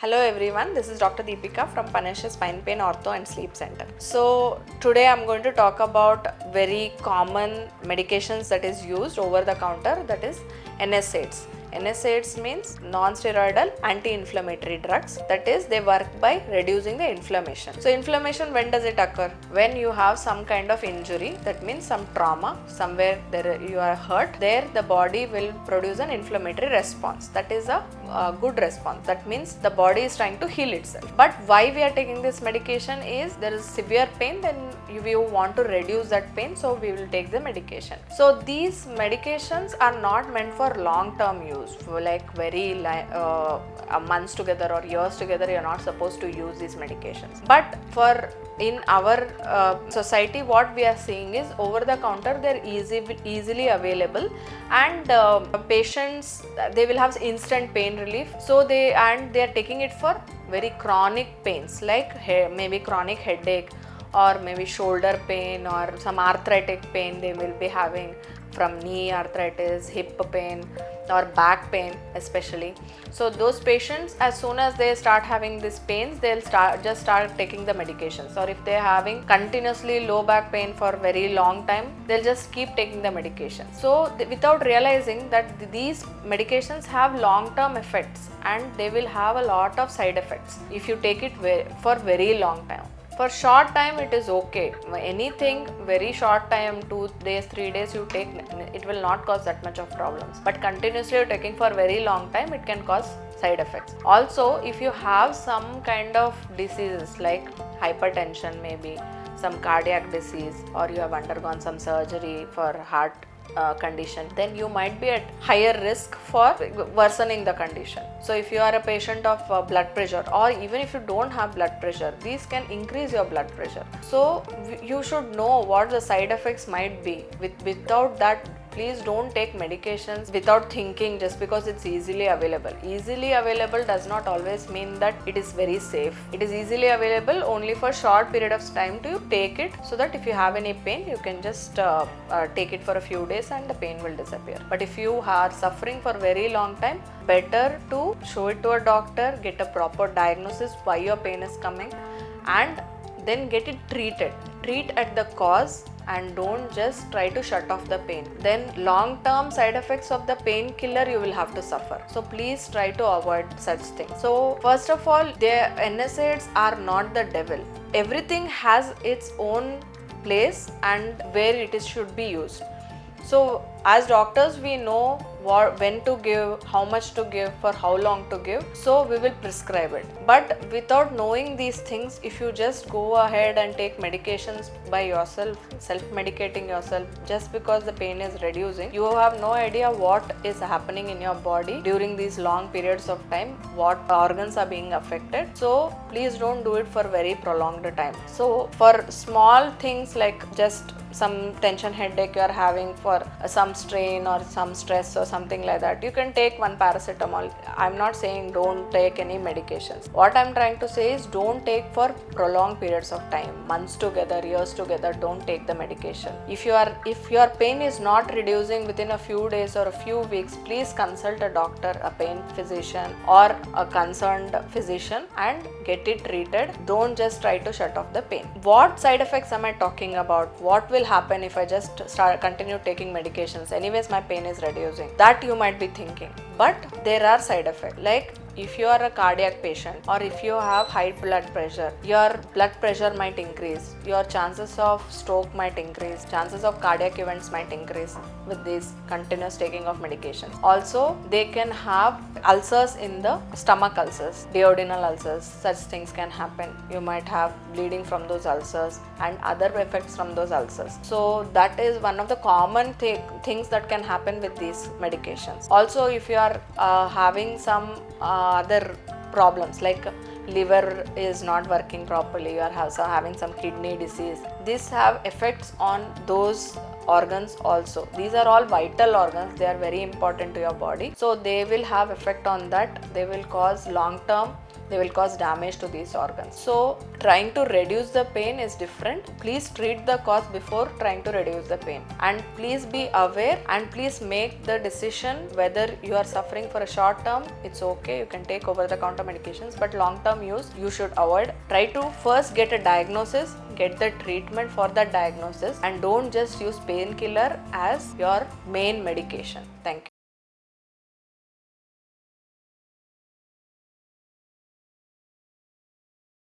Hello everyone, this is Dr. Deepika from Panacea Spine Pain Ortho and Sleep Center. So today I'm going to talk about very common medications that is used over the counter, that is NSAIDs. NSAIDs means non-steroidal anti-inflammatory drugs, that is they work by reducing the inflammation. So inflammation, when does it occur? When you have some kind of injury, that means some trauma, somewhere there you are hurt, there the body will produce an inflammatory response. That is a good response. That means the body is trying to heal itself. But why we are taking this medication is there is severe pain, then you want to reduce that pain, so we will take the medication. So these medications are not meant for long-term use. For like very months together or years together, you are not supposed to use these medications. But for in our society, what we are seeing is over the counter they are easily available, and patients, they will have instant pain relief. So they are taking it for very chronic pains like maybe chronic headache or maybe shoulder pain or some arthritic pain they will be having, from knee arthritis, hip pain or back pain especially. So those patients, as soon as they start having these pains, they'll start taking the medications. Or if they're having continuously low back pain for very long time, they'll just keep taking the medication. So without realizing that these medications have long-term effects and they will have a lot of side effects if you take it for very long time. For short time it is okay. Anything very short time, 2 days, 3 days you take, it will not cause that much of problems. But continuously you're taking for very long time, it can cause side effects. Also, if you have some kind of diseases like hypertension, maybe some cardiac disease, or you have undergone some surgery for heart condition, then you might be at higher risk for worsening the condition. So if you are a patient of blood pressure, or even if you don't have blood pressure, these can increase your blood pressure. So you should know what the side effects might be. Without that, please don't take medications without thinking just because it's easily available. Easily available does not always mean that it is very safe. It is easily available only for short period of time to take it, so that if you have any pain, you can just take it for a few days and the pain will disappear. But if you are suffering for very long time, better to show it to a doctor, get a proper diagnosis why your pain is coming, and then get it treated. Treat at the cause and don't just try to shut off the pain. Then long-term side effects of the painkiller you will have to suffer. So please try to avoid such things. So first of all, the NSAIDs are not the devil. Everything has its own place and where it should be used. So as doctors, we know when to give, how much to give, for how long to give, so we will prescribe it. But without knowing these things, if you just go ahead and take medications by yourself, self-medicating yourself just because the pain is reducing, you have no idea what is happening in your body during these long periods of time, what organs are being affected. So please don't do it for very prolonged time. So for small things like just some tension headache you are having for some strain or some stress or something like that, you can take one paracetamol. I'm not saying don't take any medications. What I'm trying to say is don't take for prolonged periods of time, months together, years together, don't take the medication. If your pain is not reducing within a few days or a few weeks, please consult a doctor, a pain physician or a concerned physician and get it treated. Don't just try to shut off the pain. What side effects am I talking about? What will happen if I just continue taking medications? Anyways, my pain is reducing. That you might be thinking. But there are side effects. Like if you are a cardiac patient or if you have high blood pressure, your blood pressure might increase, your chances of stroke might increase, chances of cardiac events might increase with this continuous taking of medication. Also, they can have ulcers in the stomach, ulcers, duodenal ulcers, such things can happen. You might have bleeding from those ulcers and other effects from those ulcers. So that is one of the common things that can happen with these medications. Also, if you are having some other problems like liver is not working properly, you are also having some kidney disease, these have effects on those organs also. These are all vital organs, they are very important to your body, so they will have effect on that. They will cause long term they will cause damage to these organs. So trying to reduce the pain is different. Please treat the cause before trying to reduce the pain, and please be aware and please make the decision whether you are suffering for a short term. It's okay, you can take over the counter medications, but long term use you should avoid. Try to first get a diagnosis, get the treatment for that diagnosis, and don't just use painkiller as your main medication. Thank you.